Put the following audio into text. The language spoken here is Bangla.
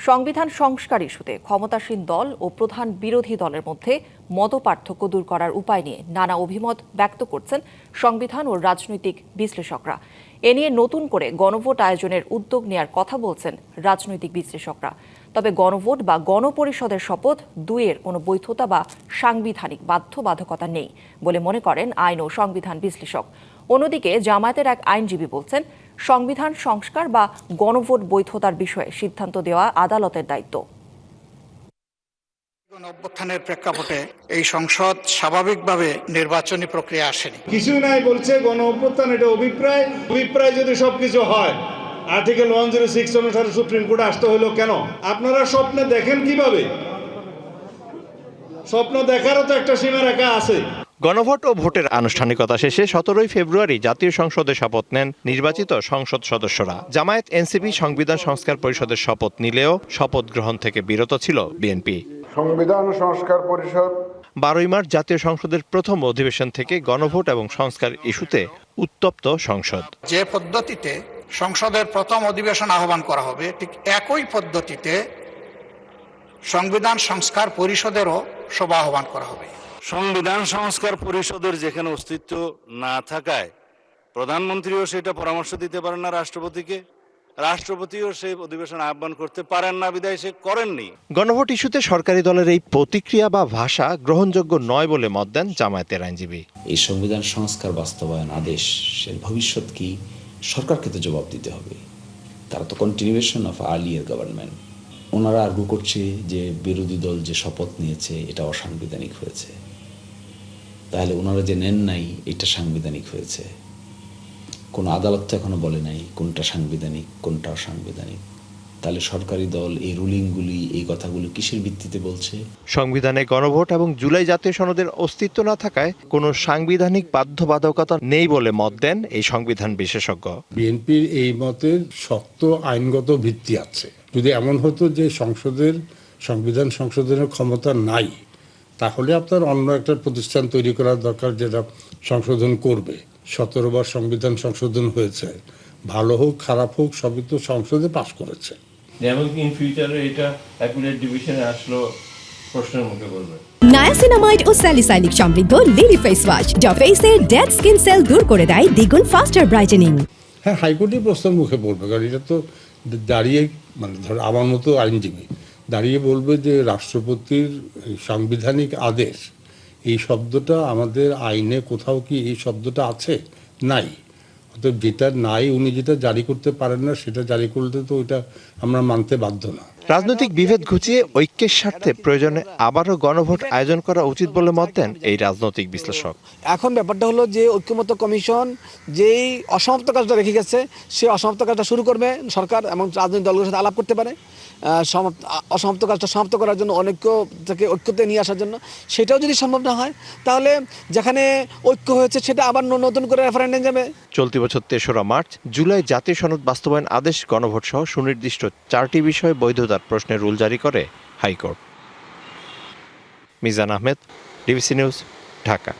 সংবিধান সংস্কার ইস্যুতে ক্ষমতাসীন দল ও প্রধান বিরোধী দলের মধ্যে মতপার্থক্য দূর করার উপায় নিয়ে নানা অভিমত ব্যক্ত করছেন সংবিধান ও রাজনৈতিক বিশ্লেষকরা। এ নিয়ে নতুন করে গণভোট আয়োজনের উদ্যোগ নেয়ার কথা বলছেন রাজনৈতিক বিশ্লেষকরা। তবে গণভোট বা গণপরিষদের শপথ দুইয়ের কোনো বৈধতা বা সাংবিধানিক বাধ্যবাধকতা নেই বলে মনে করেন আইন ও সংবিধান বিশ্লেষক। অন্যদিকে জামায়াতের এক আইনজীবী বলছেন, সংবিধান সংস্কার বা গণভোট বৈধতার বিষয়ে সিদ্ধান্ত দেওয়া আদালতের দায়িত্ব। অভ্যুত্থানের প্রেক্ষাপটে এই সংসদ স্বাভাবিকভাবে নির্বাচনী প্রক্রিয়া আসেনি। কিছু নাই বলছে গণ অভ্যুত্থান, এটা অভিপ্রায় যদি সবকিছু হয় আর্টিকেল 106 অনুসারে সুপ্রিম কোর্টে আসতে হলো কেন? আপনারা স্বপ্নে দেখেন কিভাবে? স্বপ্ন দেখারও তো একটা সীমারেখা আছে। গণভোট ও ভোটের আনুষ্ঠানিকতা শেষে 17 ফেব্রুয়ারি জাতীয় সংসদে শপথ নেন নির্বাচিত সংসদ সদস্যরা। জামায়াত এনসিপি সংবিধান সংস্কার পরিষদের শপথ নিলেও শপথ গ্রহণ থেকে বিরত ছিল বিএনপি। সংবিধান সংস্কার পরিষদ 12 মার্চ জাতীয় সংসদের প্রথম অধিবেশন থেকে গণভোট এবং সংস্কার ইস্যুতে উত্তপ্ত সংসদ। যে পদ্ধতিতে সংসদের প্রথম অধিবেশন আহ্বান করা হবে, ঠিক একই পদ্ধতিতে সংবিধান সংস্কার পরিষদেরও সভা আহ্বান করা হবে। সংবিধান সংস্কার পরিষদের যেখানে অস্তিত্ব না থাকায় প্রধানমন্ত্রীও সেটা পরামর্শ দিতে পারেন না রাষ্ট্রপতিকে, রাষ্ট্রপতিও সেই অধিবেশন আহ্বান করতে পারেন না, বিধায় সে করেননি। গণভোট ইস্যুতে সরকারি দলের এই প্রতিক্রিয়া বা ভাষা গ্রহণযোগ্য নয় বলে মত দেন জামায়াতের আইনজীবী। এই সংবিধান সংস্কার বাস্তবায়ন আদেশের ভবিষ্যৎ কি সরকারকে তো জবাব দিতে হবে। তারা তো কন্টিনিউয়েশন অফ আর্লিয়ার গভর্নমেন্ট। ওনারা আর্গু করছে যে বিরোধী দল যে শপথ নিয়েছে এটা অসাংবিধানিক হয়েছে, তাহলে ওনারা যে নেন নাই এটা সাংবিধানিক হয়েছে। কোনো আদালত তো এখনো বলে নাই কোনটা সাংবিধানিক কোনটা অসাংবিধানিক। তাহলে সরকারি দল এই রুলিংগুলি এই কথাগুলো কিসের ভিত্তিতে বলছে? সংবিধানে গণভোট এবং জুলাই জাতীয় সনদের অস্তিত্ব না থাকায় কোনো সাংবিধানিক বাধ্যবাধকতা নেই বলে মত দেন এই সংবিধান বিশেষজ্ঞ। বিএনপির এই মতের শক্ত আইনগত ভিত্তি আছে। যদি এমন হতো যে সংবিধান সংশোধনের ক্ষমতা নাই, তাহলে আপনার অন্য একটা প্রতিষ্ঠান তৈরি করার দরকার যেটা সংশোধন করবে। 17 বার সংবিধান সংশোধন হয়েছে, ভালো হোক খারাপ হোক সবই তো সংসদে পাস করেছে। যেমন ইন ফিউচারে এটা অ্যাপিলেট ডিভিশনে আসলো প্রশ্নের মুখে পড়বে। নায়াসিনামাইড ও স্যালিসাইলিক সমৃদ্ধ লিলি ফেস ওয়াশ যা ফেসের ডেড স্কিন সেল দূর করে দেয় দ্বিগুণ ফাস্টার ব্রাইটেনিং। হ্যাঁ, হাইকোর্টে প্রশ্নের মুখে পড়বে, কারণ এটা তো দাঁড়িয়ে ধর আমার মতো আইনজীবী দাঁড়িয়ে বলবে যে রাষ্ট্রপতির সাংবিধানিক আদেশ এই শব্দটা আমাদের আইনে কোথাও কি এই শব্দটা আছে? নাই। অর্থাৎ যেটা নাই, উনি যেটা জারি করতে পারেন না সেটা জারি করলে তো ওইটা আমরা মানতে বাধ্য না। রাজনৈতিক বিভেদ ঘুচিয়ে ঐক্যের স্বার্থে প্রয়োজনে আবারও গণভোট আয়োজন করা উচিত বলে মত দেন এই রাজনৈতিক বিশ্লেষক। এখন ব্যাপারটা হলো যে ঐক্যমত্য কমিশন যেই অসমাপ্ত কাজটা রেখে গেছে সেই অসমাপ্ত কাজটা শুরু করবে সরকার এবং রাজনৈতিক দলগুলোর সাথে আলাপ করতে পারে অসমাপ্ত কাজটা সমাপ্ত করার জন্য, অনৈক্য থেকে ঐক্যতে নিয়ে আসার জন্য। সেটাও যদি সম্ভব না হয় তাহলে যেখানে ঐক্য হয়েছে সেটা আবার নতুন করে রেফারেন্ডাম যাবে। চলতি বছর 3রা মার্চ জুলাই জাতীয় সনদ বাস্তবায়ন আদেশ গণভোট সহ সুনির্দিষ্ট 4টি বিষয়ে বৈধতার প্রশ্নে রুল জারি করে high court. Mizan Ahmed, DBC news, Dhaka.